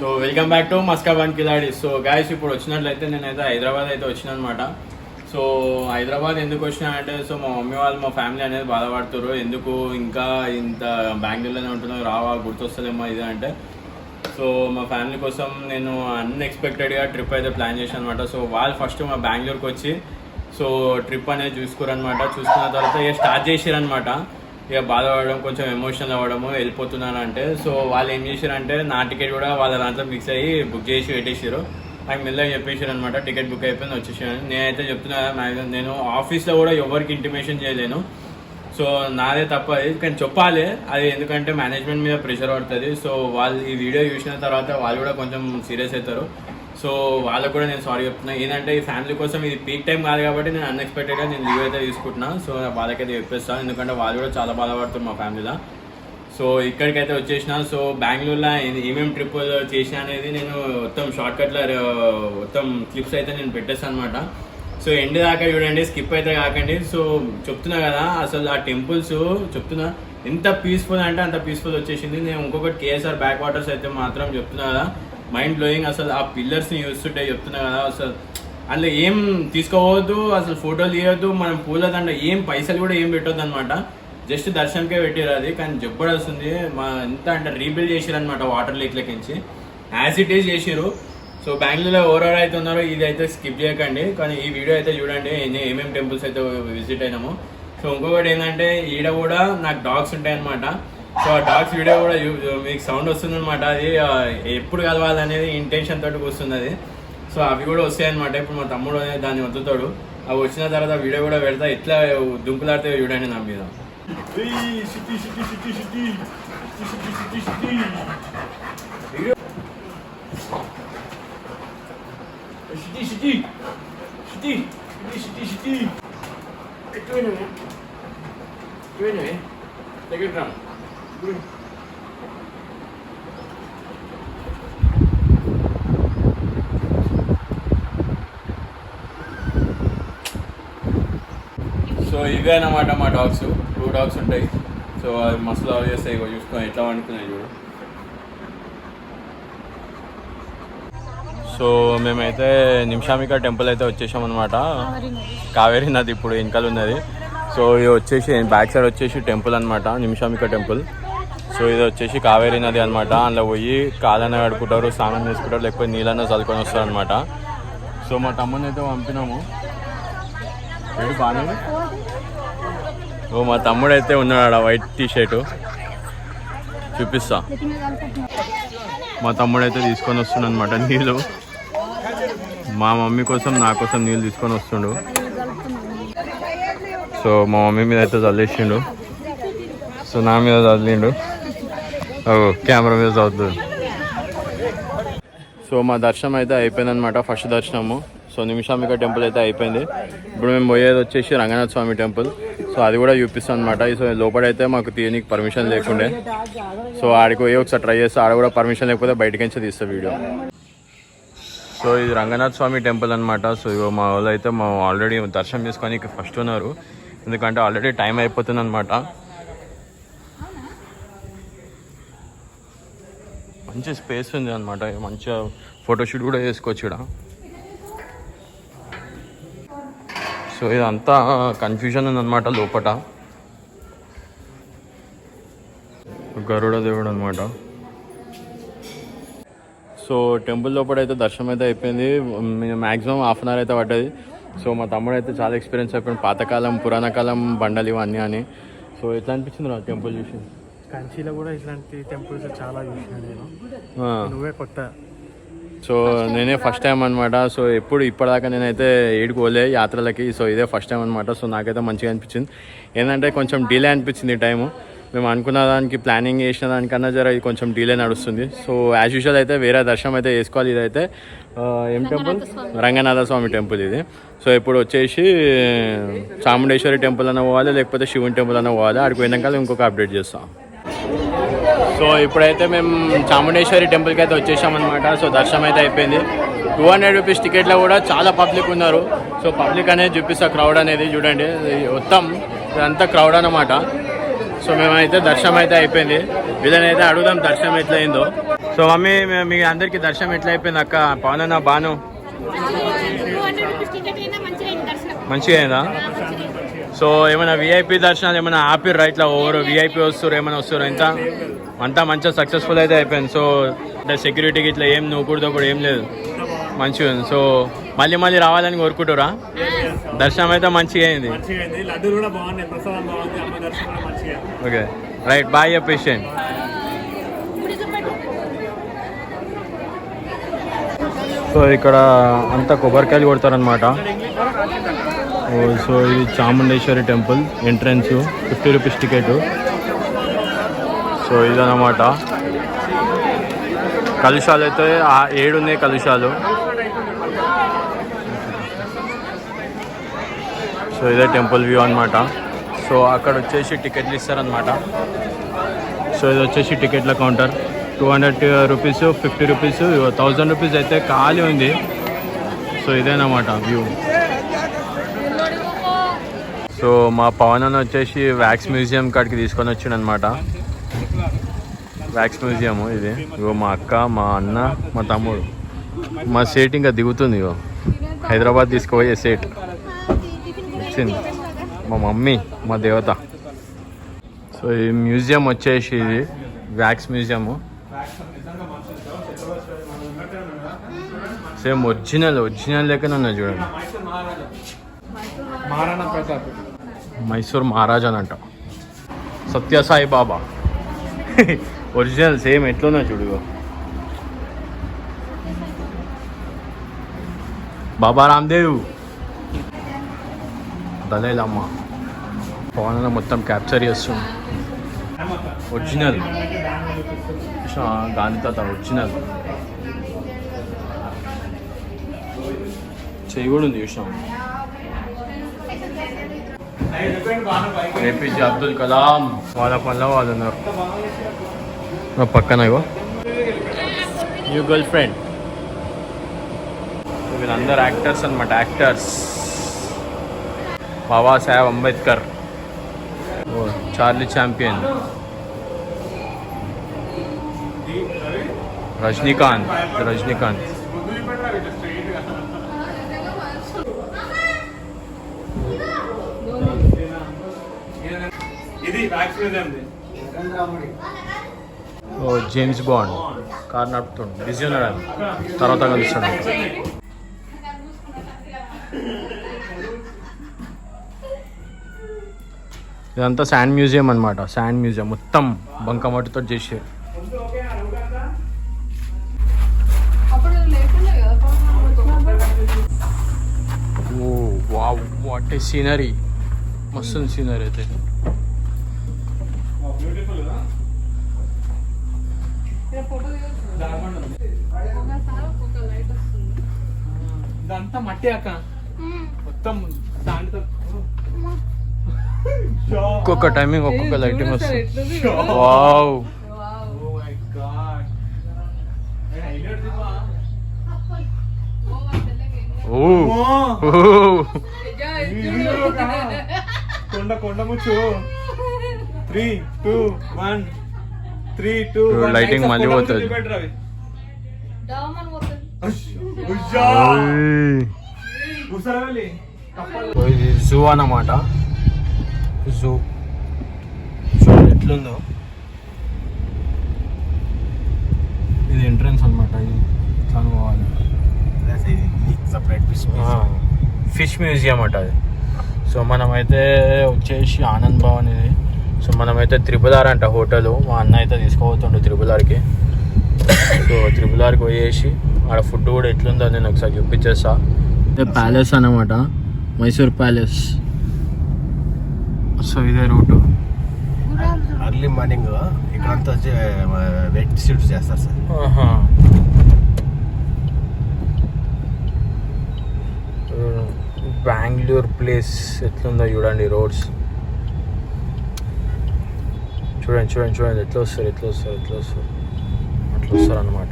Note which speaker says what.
Speaker 1: So welcome back to మస్కాబాన్ కిలాడి. So guys ఇప్పుడు వచ్చినట్లయితే నేనైతే హైదరాబాద్ అయితే వచ్చిన అనమాట. సో హైదరాబాద్ ఎందుకు వచ్చినా అంటే సో మా మమ్మీ వాళ్ళు మా ఫ్యామిలీ అనేది బాధపడుతారు, ఎందుకు ఇంకా ఇంత బెంగళూరులోనే ఉంటున్నావు రావా గుర్తొస్తలేమో ఇది అంటే. సో మా ఫ్యామిలీ కోసం నేను అన్ఎక్స్పెక్టెడ్గా ట్రిప్ అయితే ప్లాన్ చేశాను అనమాట. సో వాళ్ళు ఫస్ట్ మా బెంగళూరుకి వచ్చి సో ట్రిప్ అనేది చూసుకోరనమాట. చూసుకున్న తర్వాత ఇక స్టార్ట్ చేసారనమాట. ఇక బాధపడడం, కొంచెం ఎమోషనల్ అవ్వడము, వెళ్ళిపోతున్నారు అంటే. సో వాళ్ళు ఏం చేశారంటే నా టికెట్ కూడా వాళ్ళ దాంట్లో మిక్స్ అయ్యి బుక్ చేసి పెట్టేసారు. నాకు మెల్లగా చెప్పేసారు అనమాట, టికెట్ బుక్ అయిపోయింది వచ్చేసాను. నేనైతే చెప్తున్నా నేను ఆఫీస్లో కూడా ఎవరికి ఇంటిమేషన్ చేయలేను. సో నాదే తప్ప కానీ చెప్పాలి అది, ఎందుకంటే మేనేజ్మెంట్ మీద ప్రెషర్ పడుతుంది. సో వాళ్ళు ఈ వీడియో చూసిన తర్వాత వాళ్ళు కూడా కొంచెం సీరియస్ అవుతారు. సో వాళ్ళకు కూడా నేను సారీ చెప్తున్నా. ఏంటంటే ఈ ఫ్యామిలీ కోసం ఇది పీక్ టైం కాదు కాబట్టి నేను అన్ఎక్స్పెక్టెడ్గా నేను లీవ్ అయితే తీసుకుంటున్నా. సో వాళ్ళకైతే చెప్పేస్తాను, ఎందుకంటే వాళ్ళు కూడా చాలా బాధపడుతారు మా ఫ్యామిలీలో. సో ఇక్కడికైతే వచ్చేసిన. సో బెంగళూరులో ఏమేమి ట్రిప్ చేసిన అనేది నేను మొత్తం షార్ట్కట్లో మొత్తం క్లిప్స్ అయితే నేను పెట్టేస్తాను అనమాట. సో ఎండ్ దాకా చూడండి, స్కిప్ అయితే కాకండి. సో చెప్తున్నా కదా, అసలు ఆ టెంపుల్స్ చెప్తున్నా ఎంత పీస్ఫుల్ అంటే అంత పీస్ఫుల్ వచ్చేసింది. నేను ఇంకొకటి కేఎస్ఆర్ బ్యాక్ వాటర్స్ అయితే మాత్రం చెప్తున్నా కదా, మైండ్ బ్లోయింగ్. అసలు ఆ పిల్లర్స్ని చూస్తుంటే చెప్తున్నా కదా, అసలు అందులో ఏం తీసుకోవద్దు, అసలు ఫోటోలు తీయొద్దు, మనం పూలదండ ఏం పైసలు కూడా ఏం పెట్టొద్దు అనమాట. జస్ట్ దర్శనంకే పెట్టారు అది. కానీ జబ్బడొస్తుంది మా ఎంత అంటే రీబిల్డ్ చేసారు అనమాట వాటర్ లేక్లకించి, యాజ్ ఇట్ ఈజ్ చేసారు. సో బెంగళూరులో ఓవరాల్ అయితే ఉన్నారో ఇది అయితే స్కిప్ చేయకండి, కానీ ఈ వీడియో అయితే చూడండి ఏమేమి టెంపుల్స్ అయితే విజిట్ అయినాము. సో ఇంకొకటి ఏంటంటే ఈడ కూడా నాకు డాగ్స్ ఉంటాయి అనమాట. సో ఆ డాగ్స్ వీడియో కూడా మీకు సౌండ్ వస్తుంది అనమాట. అది ఎప్పుడు కలవాలనేది ఇంటెన్షన్ తోటి వస్తుంది అది. సో అవి కూడా వస్తాయి అనమాట. ఇప్పుడు మా తమ్ముడు అనేది దాన్ని వద్దుతాడు. అవి వచ్చిన తర్వాత వీడియో కూడా పెడతా, ఎట్లా దుంపులాడితే చూడండి నా మీద. సో ఇవే అన్నమాట మా డాగ్స్, 2 డాగ్స్ ఉంటాయి. సో అవి మస్తు లవ్ చేస్తాయి. ఇగో చూసుకొని ఎట్లా వండుకున్నాయి చూడు. సో మేమైతే నిమిషామిక టెంపుల్ అయితే వచ్చేసాం అనమాట. కావేరీ నది ఇప్పుడు వెనకాల ఉన్నది. సో ఇది వచ్చేసి బ్యాక్ సైడ్ వచ్చేసి టెంపుల్ అనమాట, నిమిషామిక టెంపుల్. సో ఇది వచ్చేసి కావేరీ నది అనమాట. అందులో పోయి కాలన్న కడుకుంటారు, స్నానం చేసుకుంటారు, లేకపోతే నీళ్ళన్న చల్లుకొని వస్తారు అనమాట. సో మా తమ్ముని అయితే పంపినాము. ఏడు బాగానే. ఓ మా తమ్ముడు అయితే ఉన్నాడు, వైట్ టీషర్టు చూపిస్తా. మా తమ్ముడు అయితే తీసుకొని వస్తుండ అనమాట నీళ్ళు. మా మమ్మీ కోసం నా కోసం నీళ్ళు తీసుకొని వస్తుండు. సో మా మమ్మీ మీద అయితే చల్లేసిండు, సో నా మీద చల్లిండు, కెమెరా మీద చదువుతుంది. సో మా దర్శనం అయితే అయిపోయింది అనమాట, ఫస్ట్ దర్శనము. సో నిమిషామిక టెంపుల్ అయితే అయిపోయింది. ఇప్పుడు మేము పోయేది వచ్చేసి రంగనాథ స్వామి టెంపుల్. సో అది కూడా చూపిస్తాం అనమాట. సో లోపలైతే మాకు తీయనికి పర్మిషన్ లేకుండే. సో ఆడికి పోయి ఒకసారి ట్రై చేస్తే ఆడ కూడా పర్మిషన్ లేకపోతే బయటకి నుంచి తీస్తా వీడియో. సో ఇది రంగనాథ స్వామి టెంపుల్ అనమాట. సో మా వాళ్ళు అయితే మా ఆల్రెడీ దర్శనం చేసుకొని ఫస్ట్ ఉన్నారు, ఎందుకంటే ఆల్రెడీ టైం అయిపోతుంది అనమాట. మంచి స్పేస్ ఉంది అనమాట, మంచిగా ఫోటోషూట్ కూడా చేసుకోవచ్చు ఇక్కడ. సో ఇదంతా కన్ఫ్యూజన్ ఉందన్నమాట లోపల. గరుడ దేవుడు అనమాట. సో టెంపుల్ లోపల అయితే దర్శనం అయితే అయిపోయింది. మ్యాక్సిమం హాఫ్ అన్ అవర్ అయితే పడ్డది. సో మా తమ్ముడు అయితే చాలా ఎక్స్పీరియన్స్ అయిపోయింది, పాతకాలం పురాణకాలం బండలు ఇవన్నీ అని. సో ఎట్లా అనిపించింది నా టెంపుల్ చూసి?
Speaker 2: కంచిలో కూడా ఇట్లాంటి టెంపుల్స్ చాలా చూసాను నేను, నువ్వే కొత్త.
Speaker 1: సో నేనే ఫస్ట్ టైం అనమాట. సో ఇప్పటిదాకా నేనైతే ఏడుకోలే యాత్రలకి. సో ఇదే ఫస్ట్ టైం అనమాట. సో నాకైతే మంచిగా అనిపించింది. ఏంటంటే కొంచెం డిలే అనిపించింది ఈ టైము. మేము అనుకున్న దానికి ప్లానింగ్ చేసిన దానికన్నా ఇది కొంచెం డిలే నడుస్తుంది. సో యాజ్ యూజువల్ అయితే వేరే దర్శనం అయితే చేసుకోవాలి. ఇదైతే ఏం టెంపుల్? రంగనాథ స్వామి టెంపుల్ ఇది. సో ఇప్పుడు వచ్చేసి చాముండేశ్వరి టెంపుల్ అన్న పోవాలి, లేకపోతే శివుని టెంపుల్ అన్న పోవాలి. అక్కడికి పోయినాక ఇంకొక అప్డేట్ చేస్తాం. సో ఇప్పుడైతే మేము చాముండేశ్వరి టెంపుల్కి అయితే వచ్చేసామన్నమాట. సో దర్శనం అయితే అయిపోయింది. 200 రూపీస్ టికెట్లో కూడా చాలా పబ్లిక్ ఉన్నారు. సో పబ్లిక్ అనేది చూపిస్తా, క్రౌడ్ అనేది చూడండి మొత్తం ఇదంతా క్రౌడ్ అన్నమాట. సో మేమైతే దర్శనం అయితే అయిపోయింది. వీళ్ళనైతే అడుగుదాం దర్శనం ఎట్లా అయిందో. సో మమ్మీ మీ అందరికి దర్శనం ఎట్లా అయిపోయింది అక్క? పవనన్న బాను మంచిగా అయిందా? సో ఏమైనా విఐపి దర్శనాలు ఏమైనా ఆపిర్రా? ఇట్లా ఓవర్ విఐపి వస్తారు ఏమైనా వస్తారు? అంతా మంచిగా సక్సెస్ఫుల్ అయితే అయిపోయింది. సో అంటే సెక్యూరిటీకి ఇట్లా ఏం నూకూడదు కూడా ఏం లేదు, మంచిగా ఉంది. సో మళ్ళీ రావాలని కోరుకుంటారా? దర్శనం అయితే మంచిగా అయింది. Okay right, bye appreciate. So ఇక్కడ అంతా కొబ్బరికాయలు కొడతారనమాట. సో ఇది Chamundeshwari temple entrance, 50 rupees ticket. So ఇదన్నమాట. కలుషాలు అయితే 7 ఉన్నాయి కలుషాలు. సో ఇదే టెంపుల్ వ్యూ అనమాట. సో అక్కడ వచ్చేసి టికెట్లు ఇస్తారనమాట. సో ఇది వచ్చేసి టికెట్ల కౌంటర్. 200 రూపీస్, 50 రూపీస్, 1000 రూపీస్ అయితే ఖాళీ ఉంది. So ఇదేనమాట view. సో మా పవన్ అన్న వచ్చేసి వ్యాక్స్ మ్యూజియం కాడికి తీసుకొని వచ్చిండు అనమాట. వ్యాక్స్ మ్యూజియం ఇది. ఇగో మా అక్క, మా అన్న, మా తమ్ముడు, మా సేట్ ఇంకా దిగుతుంది. ఇగో హైదరాబాద్ తీసుకుపోయే సేట్ వచ్చింది. మా మమ్మీ, మా దేవత. సో ఈ మ్యూజియం వచ్చేసి ఇది వ్యాక్స్ మ్యూజియము. సేమ్ ఒరిజినల్ లెక్కనే ఉన్నాయి చూడండి. మైసూర్ మహారాజా అంట. సత్యసాయి బాబా ఒరిజినల్ సేమ్ ఎట్లున్నా చూడు. బాబా రామ్దేవ్, దలైలమ్మ. పవన్ మొత్తం క్యాప్చర్ చేస్తుంది. ఒరిజినల్ గాంధీ తాత ఒరిజినల్ చెయ్యి కూడా ఉంది చూసాం. ఏపీజే అబ్దుల్ కలాం వాళ్ళ పనిలో వాళ్ళు ఉన్నారు. పక్కన ఇగో న్యూ గర్ల్ ఫ్రెండ్. వీళ్ళందరూ యాక్టర్స్ అనమాట, actors. Babasaheb Ambedkar, Charlie Champion, Rajinikanth. James Bond car నడుపుతుండు, బిజీ ఉన్నాడు. తర్వాత కలుస్తాడు. ఇదంతా శాండ్ మ్యూజియం అనమాట. శాండ్ మ్యూజియం మొత్తం బంకమట్టితో చేసారు. Oh wow, what a scenery. మస్తు సీనరీ అయితే. ఇదంతా మట్టి అక్క, మొత్తం దాంట్లో ఒక్కొక్క టైమింగ్ ఒక్కొక్క లైటింగ్ వస్తుంది. వావ్,
Speaker 2: కొండ ముచ్చు. 3, 2, 1, 3, 2, 1.
Speaker 1: లైటింగ్ మళ్ళీ పోతుంది. ఇది జూ అన్నమాట. జూ చూడండి ఎట్లుందో. ఇది ఎంట్రన్స్ అనమాట. ఇది ఇట్లా పోవాలి. ఫిష్ మ్యూజియం అట అది. సో మనమైతే వచ్చేసి ఆనంద్ భవన్ ఇది. సో మనమైతే త్రిపుల్ అంట హోటల్. మా అన్న అయితే తీసుకోబోతుండు త్రిపుల్. సో త్రిపుల్ పోయేసి ఆడ ఫుడ్ కూడా ఎట్లుందో నేను ఒకసారి చూపించేస్తా. ప్యాలెస్ అన్నమాట, మైసూర్ ప్యాలెస్. సో ఇదే రూటు.
Speaker 3: అర్లీ మార్నింగ్ ఇక్కడంతా వెయిట్ షూట్ చేస్తారు సార్.
Speaker 1: బెంగళూరు ప్లేస్ ఎట్లుందో చూడండి. రోడ్స్ చూడండి ఎట్లా వస్తారు అట్లా వస్తారు అనమాట.